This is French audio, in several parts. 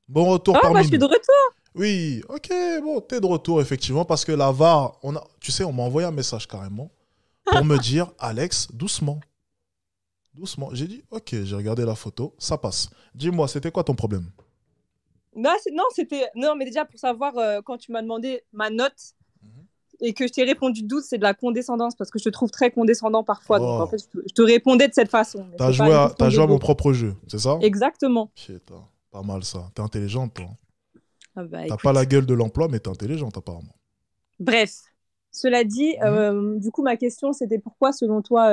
Bon retour Moi, parmi je suis nous. de retour. Oui, ok, bon, t'es de retour, effectivement, parce que la VAR, tu sais, on m'a envoyé un message carrément pour me dire, Alex, doucement, doucement. J'ai dit, ok, j'ai regardé la photo, ça passe. Dis-moi, c'était quoi ton problème? Non, non, c'était. Non, mais déjà, pour savoir, quand tu m'as demandé ma note et que je t'ai répondu 12, c'est de la condescendance parce que je te trouve très condescendant parfois. Donc, en Oh, fait, je te répondais de cette façon. Mais t'as c'est pas joué une à, question t'as joué à mon d'ego. propre jeu, c'est ça? Exactement. Shit, hein, pas mal ça. T'es intelligente, toi. Ah bah, T'as pas la écoute. gueule de l'emploi, mais t'es intelligente, apparemment. Bref. Cela dit, Mhm. du coup, ma question, c'était pourquoi, selon toi,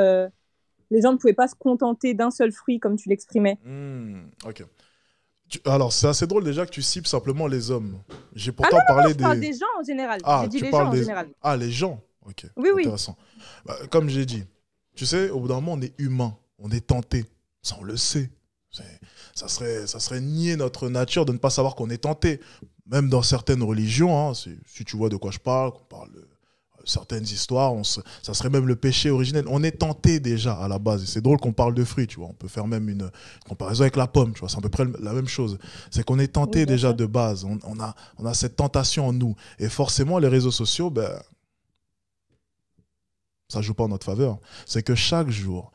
les gens ne pouvaient pas se contenter d'un seul fruit, comme tu l'exprimais. Ok. Alors, c'est assez drôle déjà que tu cibles simplement les hommes. J'ai Ah non, pourtant non, parlé je parle des... des gens en général. J'ai Ah, dit tu les gens parles en des... général. Ah, les gens. Ok, Oui, oui. intéressant. Bah, comme j'ai dit, tu sais, au bout d'un moment, on est humain, on est tenté. Ça, on le sait. Ça serait nier notre nature de ne pas savoir qu'on est tenté. Même dans certaines religions, hein, si tu vois de quoi je parle, qu'on parle de certaines histoires, ça serait même le péché originel. On est tenté déjà à la base. Et c'est drôle qu'on parle de fruits, tu vois. On peut faire même une comparaison avec la pomme, tu vois. C'est à peu près la même chose. C'est qu'on est Oui, tenté bien déjà sûr. de base. On a cette tentation en nous. Et forcément, les réseaux sociaux, ben, ça joue pas en notre faveur. C'est que chaque jour,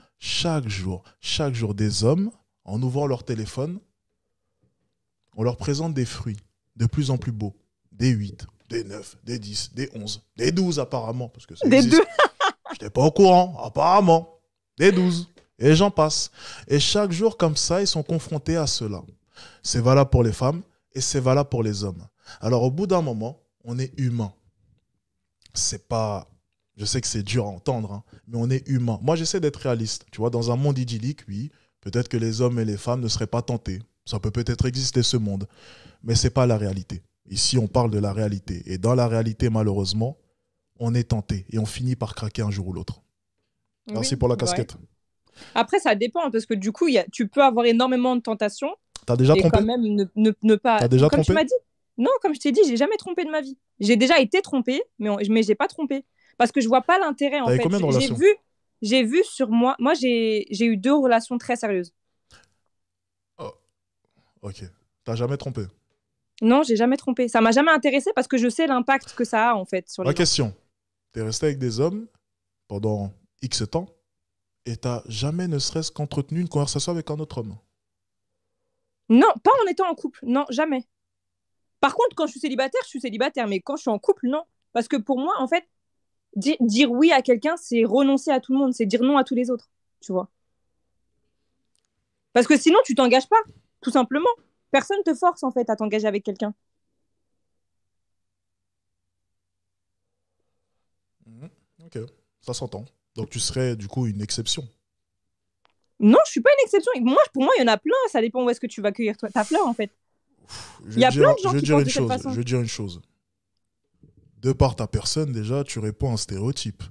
des hommes, en ouvrant leur téléphone, on leur présente des fruits de plus en plus beaux. Des 8, des 9, des 10, des 11, des 12 apparemment, parce que ça Des deux. existe. Je n'étais pas au courant, apparemment. Des 12. Et j'en passe. Et chaque jour, comme ça, ils sont confrontés à cela. C'est valable pour les femmes et c'est valable pour les hommes. Alors, au bout d'un moment, on est humain. C'est pas... Je sais que c'est dur à entendre, hein, mais on est humain. Moi, j'essaie d'être réaliste. Tu vois, dans un monde idyllique, oui, peut-être que les hommes et les femmes ne seraient pas tentés. Ça peut peut-être exister ce monde, mais c'est pas la réalité. Ici, on parle de la réalité. Et dans la réalité, malheureusement, on est tenté et on finit par craquer un jour ou l'autre. Merci Oui, pour la ouais. casquette. Après, ça dépend parce que du coup, tu peux avoir énormément de tentations T'as déjà et quand trompé? même ne pas. T'as déjà Comme tu trompé? m'as dit, non, comme je t'ai dit, j'ai jamais trompé de ma vie. J'ai déjà été trompée, mais j'ai pas trompé parce que je vois pas l'intérêt en T'avais fait. combien de J'ai relations? vu, j'ai vu sur moi. Moi, j'ai eu deux relations très sérieuses. Oh, ok. T'as jamais trompé. Non, j'ai jamais trompé. Ça m'a jamais intéressé parce que je sais l'impact que ça a en fait sur Ma les gens. question. T'es resté avec des hommes pendant X temps et t'as jamais ne serait-ce qu'entretenu une conversation avec un autre homme. Non, pas en étant en couple. Non, jamais. Par contre, quand je suis célibataire, mais quand je suis en couple, non. Parce que pour moi, en fait, dire oui à quelqu'un, c'est renoncer à tout le monde, c'est dire non à tous les autres, tu vois. Parce que sinon, tu t'engages pas, tout simplement. Personne te force, en fait, à t'engager avec quelqu'un. Mhm. Ok, ça s'entend. Donc tu serais du coup une exception. Non, je suis pas une exception. Moi, pour moi, il y en a plein. Ça dépend où est-ce que tu vas cueillir ta fleur, en fait. Je Il vais y te a plein dire, de je gens vais te qui dire pensent une de cette chose. Je façon. vais te dire une chose. De par ta personne, déjà, tu réponds à un stéréotype.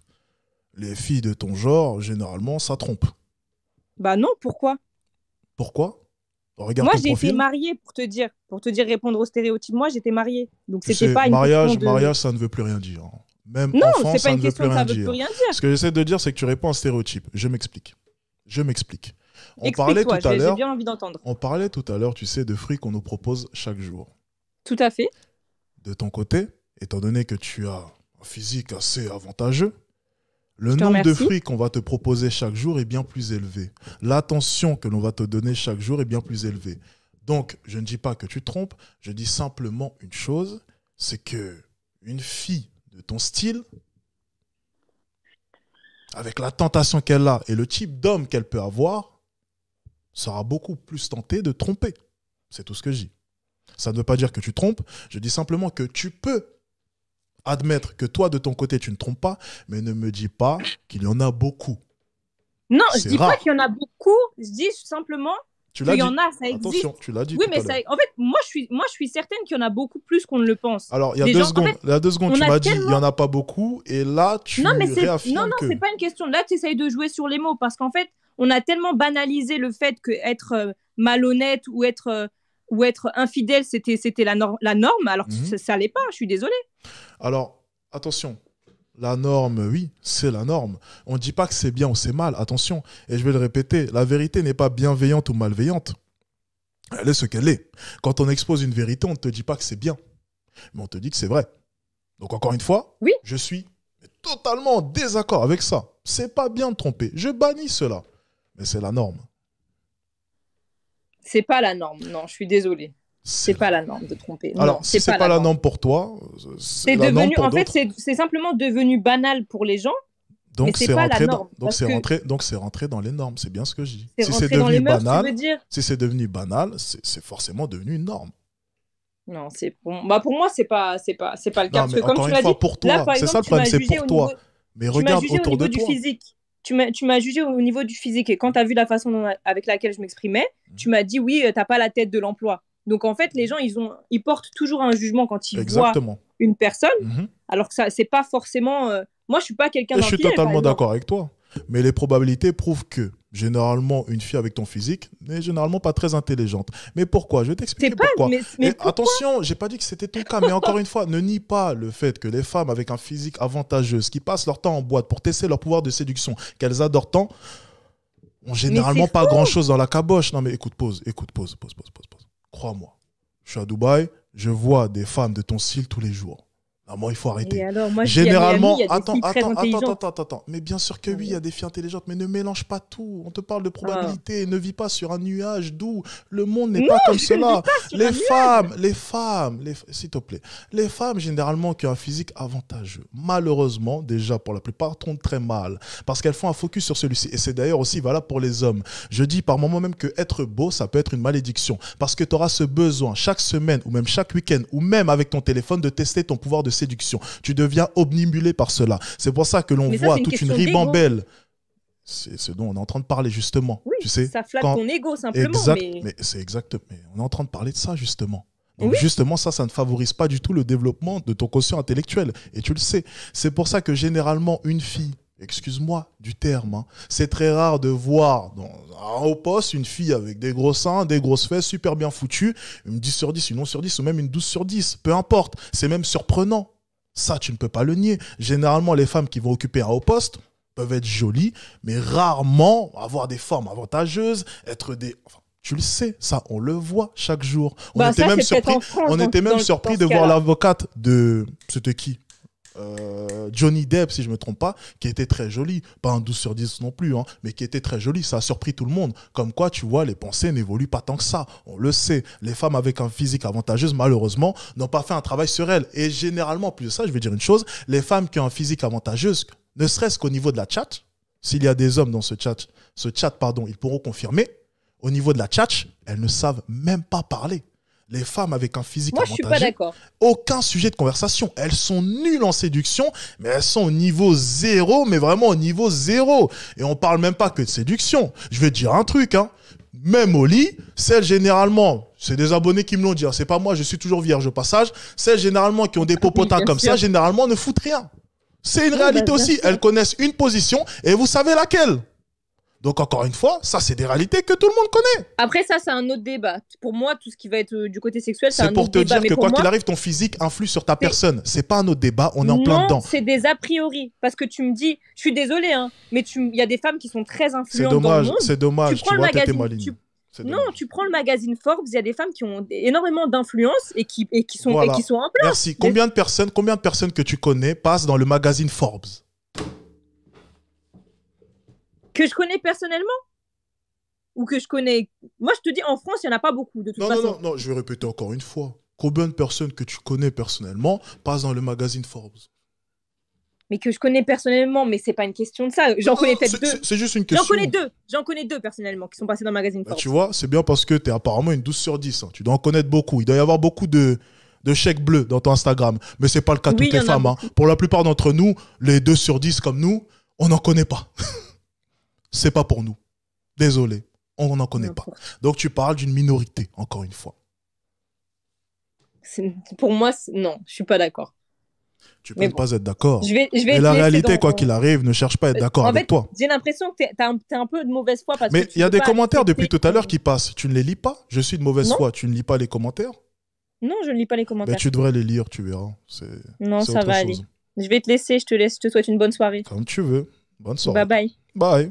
Les filles de ton genre, généralement, ça trompe. Bah non, pourquoi? Pourquoi? Regarde Moi, ton j'ai été profil. mariée pour te dire répondre aux stéréotypes. Moi, j'étais mariée. Donc, Tu c'était sais, pas une question de. mariage, ça ne veut plus rien dire. Même Non, enfant, c'est pas ça une ne veut plus question de rien ça veut plus dire. rien Ce dire. que j'essaie de dire, c'est que tu réponds à un stéréotype. Je m'explique. Je m'explique. On parlait tout Explique-toi, à j'ai l'heure, bien envie d'entendre. on parlait tout à l'heure, tu sais, de fruits qu'on nous propose chaque jour. Tout à fait. De ton côté, étant donné que tu as un physique assez avantageux, le Je te nombre de remercie. fruits qu'on va te proposer chaque jour est bien plus élevé. L'attention que l'on va te donner chaque jour est bien plus élevée. Donc, je ne dis pas que tu trompes, je dis simplement une chose, c'est que une fille de ton style, avec la tentation qu'elle a et le type d'homme qu'elle peut avoir, sera beaucoup plus tentée de tromper. C'est tout ce que je dis. Ça ne veut pas dire que tu trompes, je dis simplement que tu peux admettre que toi, de ton côté, tu ne trompes pas, mais ne me dis pas qu'il y en a beaucoup. Non, je C'est dis pas rare. qu'il y en a beaucoup, je dis simplement Tu qu'il l'as y dit. en a, ça Attention, existe. tu l'as dit Oui, tout mais à ça, l'heure. en fait, moi, je suis certaine qu'il y en a beaucoup plus qu'on ne le pense. Alors, Des gens, en fait, il y a 2 secondes, on tu a m'as dit il n'y en tellement. a pas beaucoup, et là, Non, mais tu non, réaffirmes non, que. c'est pas une question. Là, tu essayes de jouer sur les mots parce qu'en fait, on a tellement banalisé le fait que être malhonnête ou être infidèle, c'était la norme, alors que Mhm. ça l'est pas. Je suis désolée. Alors, attention. La norme, oui, c'est la norme. On ne dit pas que c'est bien ou c'est mal, attention. Et je vais le répéter, la vérité n'est pas bienveillante ou malveillante. Elle est ce qu'elle est. Quand on expose une vérité, on ne te dit pas que c'est bien, mais on te dit que c'est vrai. Donc encore une fois, Oui. je suis totalement en désaccord avec ça. C'est pas bien de tromper. Je bannis cela. Mais c'est la norme. C'est pas la norme. Non, je suis désolée. C'est pas la norme de tromper. Alors, non, si c'est pas la norme pour toi, c'est la norme pour d'autres. En fait, c'est simplement devenu banal pour les gens. Donc c'est pas la norme. Donc c'est rentré dans les normes. C'est bien ce que je dis. Si c'est devenu banal, si c'est devenu banal, c'est forcément devenu une norme. Non, c'est pour moi c'est pas le cas. Non, parce mais que comme encore tu une l'as fois, dit, pour toi, là, par c'est exemple, ça le problème, c'est pour toi. Mais regarde autour de toi. Physique. Tu m'as jugé au niveau du physique et quand tu as vu la façon avec laquelle je m'exprimais, tu m'as dit oui, t'as pas la tête de l'emploi. Donc en fait, les gens ils portent toujours un jugement quand ils voient une personne, alors que ça c'est pas forcément. Moi, je suis pas quelqu'un d'empilé. Je suis totalement d'accord avec toi. Mais les probabilités prouvent que généralement une fille avec ton physique n'est généralement pas très intelligente. Mais pourquoi? Je vais t'expliquer pourquoi. Mais attention, j'ai pas dit que c'était ton cas, mais encore une fois, ne nie pas le fait que les femmes avec un physique avantageux, qui passent leur temps en boîte pour tester leur pouvoir de séduction, qu'elles adorent tant, ont généralement pas grand-chose dans la caboche. Non mais écoute, pause. Crois-moi, je suis à Dubaï, je vois des femmes de ton style tous les jours. Moi, il faut arrêter. Alors, moi, généralement, attends. Mais bien sûr que oui, il y a des filles intelligentes, mais ne mélange pas tout. On te parle de probabilité. Ne vis pas sur un nuage doux. Le monde n'est pas comme cela. Les femmes, s'il te plaît, les femmes généralement qui ont un physique avantageux, malheureusement, déjà pour la plupart, tombent très mal parce qu'elles font un focus sur celui-ci. Et c'est d'ailleurs aussi valable pour les hommes. Je dis par moment même que être beau, ça peut être une malédiction parce que tu auras ce besoin chaque semaine ou même chaque week-end ou même avec ton téléphone de tester ton pouvoir de séduction. Tu deviens omnibulé par cela. C'est pour ça que l'on voit toute une ribambelle. C'est ce dont on est en train de parler justement. Oui, tu sais, ça flatte ton ego simplement. Mais c'est exact. Mais on est en train de parler de ça justement. Donc justement, ça ne favorise pas du tout le développement de ton quotient intellectuel. Et tu le sais. C'est pour ça que généralement, une fille, excuse-moi du terme, c'est très rare de voir dans un haut poste une fille avec des gros seins, des grosses fesses, super bien foutues, une 10 sur 10, une 11 sur 10 ou même une 12 sur 10, peu importe. C'est même surprenant. Ça, tu ne peux pas le nier. Généralement, les femmes qui vont occuper un haut poste peuvent être jolies, mais rarement avoir des formes avantageuses, être des... Enfin, tu le sais, ça, on le voit chaque jour. On était même surpris de voir l'avocate de... C'était qui ? Johnny Depp, si je ne me trompe pas, qui était très jolie, pas un 12 sur 10 non plus, mais qui était très jolie, ça a surpris tout le monde. Comme quoi, tu vois, les pensées n'évoluent pas tant que ça, on le sait. Les femmes avec un physique avantageuse, malheureusement, n'ont pas fait un travail sur elles. Et généralement, plus de ça, je vais dire une chose, les femmes qui ont un physique avantageuse, ne serait-ce qu'au niveau de la tchatch, s'il y a des hommes dans ce chat, ils pourront confirmer, au niveau de la tchatch, elles ne savent même pas parler. Les femmes avec un physique avantageux, je suis pas d'accord. Aucun sujet de conversation. Elles sont nulles en séduction, mais elles sont au niveau 0, mais vraiment au niveau 0. Et on parle même pas que de séduction. Je vais te dire un truc, Même au lit, celles généralement, c'est des abonnés qui me l'ont dit, c'est pas moi, je suis toujours vierge au passage, celles généralement qui ont des popotins comme ça, généralement ne foutent rien. C'est une réalité aussi. Elles connaissent une position et vous savez laquelle. Donc, encore une fois, ça, c'est des réalités que tout le monde connaît. Après, ça, c'est un autre débat. Pour moi, tout ce qui va être du côté sexuel, c'est un autre débat. C'est pour te dire que quoi qu'il arrive, ton physique influe sur ta personne. C'est pas un autre débat, on est en plein dedans. Non, c'est des a priori. Parce que tu me dis, je suis désolée, mais il y a des femmes qui sont très influentes dans le monde. C'est dommage, tu vois, t'étais maligne. Non, tu prends le magazine Forbes, il y a des femmes qui ont énormément d'influence et qui sont en place. Merci. Combien de personnes que tu connais passent dans le magazine Forbes ? Que je connais personnellement ? Ou que je connais... Moi, je te dis, en France, il n'y en a pas beaucoup, de toute façon. Non, je vais répéter encore une fois. Combien de personnes que tu connais personnellement passent dans le magazine Forbes ? Mais que je connais personnellement, mais c'est pas une question de ça. J'en connais peut-être 2. C'est juste une question. J'en connais deux personnellement qui sont passés dans le magazine Forbes. Tu vois, c'est bien parce que tu es apparemment une 12 sur 10. Tu dois en connaître beaucoup. Il doit y avoir beaucoup de chèques bleus dans ton Instagram. Mais c'est pas le cas de toutes les femmes. Pour la plupart d'entre nous, les 2 sur 10 comme nous, on n'en connaît pas. C'est pas pour nous. Désolé, on n'en connaît pas. Donc tu parles d'une minorité, encore une fois. Pour moi, non, je suis pas d'accord. Tu peux ne pas être d'accord. Mais la réalité, quoi qu'il arrive, ne cherche pas à être d'accord avec toi. J'ai l'impression que t'es un peu de mauvaise foi. Mais il y a des commentaires depuis tout à l'heure qui passent. Tu ne les lis pas ? Je suis de mauvaise foi. Tu ne lis pas les commentaires ? Non, je ne lis pas les commentaires. Tu devrais les lire, tu verras. Non, ça va aller. Je vais te laisser, je te souhaite une bonne soirée. Comme tu veux. Bonne soirée. Bye bye. Bye.